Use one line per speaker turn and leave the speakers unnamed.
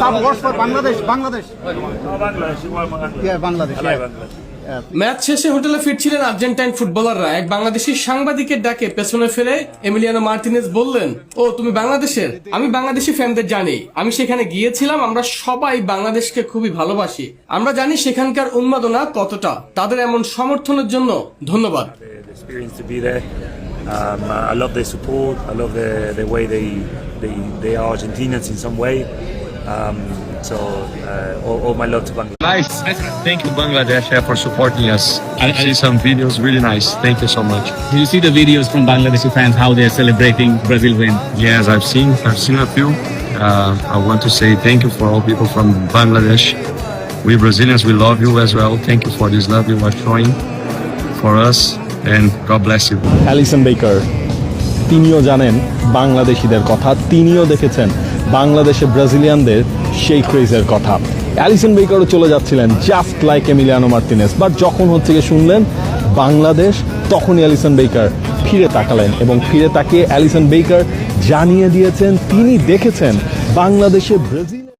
Some words for Bangladesh. Bangladesh. Yeah, Bangladesh.
Match শেষে হোটেলে ফিরছিলেন আর্জেন্টাইন ফুটবলাররা এক বাংলাদেশি সাংবাদিকের ডাকে পেছনে ফিরে এমিলিয়ানো মার্টিনেজ বললেন, ও তুমি বাংলাদেশের? আমি বাংলাদেশি ফ্যানদের জানি, আমি সেখানে গিয়েছিলাম, আমরা সবাই বাংলাদেশকে খুবই ভালোবাসি, আমরা জানি সেখানকার উন্মাদনা কতটা, তাদের এমন সমর্থনের জন্য ধন্যবাদ।
I love their support. I love the way they are Argentinians in some way. All my love to Bangladesh.
Nice. Thank you, Bangladesh, for supporting us. I see some videos, really nice. Thank you so much.
Do you see the videos from Bangladeshi fans how they are celebrating Brazil win?
Yes, I've seen a few. I want to say thank you for all people from Bangladesh. We Brazilians, we love you as well. Thank you for this love you are showing for us, and God bless you.
Alisson Becker, তিনিও জানেন বাংলাদেশিদের কথা, তিনিও দেখেছেন বাংলাদেশে ব্রাজিলিয়ানদের সেই ক্রেজের কথা। Allison বেকারও চলে যাচ্ছিলেন just like Emiliano Martinez, but যখন হচ্ছে গিয়ে শুনলেন বাংলাদেশ, তখনই অ্যালিসন বেকার ফিরে তাকালেন এবং ফিরে তাকিয়ে অ্যালিসন বেকার জানিয়ে দিয়েছেন তিনি দেখেছেন বাংলাদেশে ব্রাজিল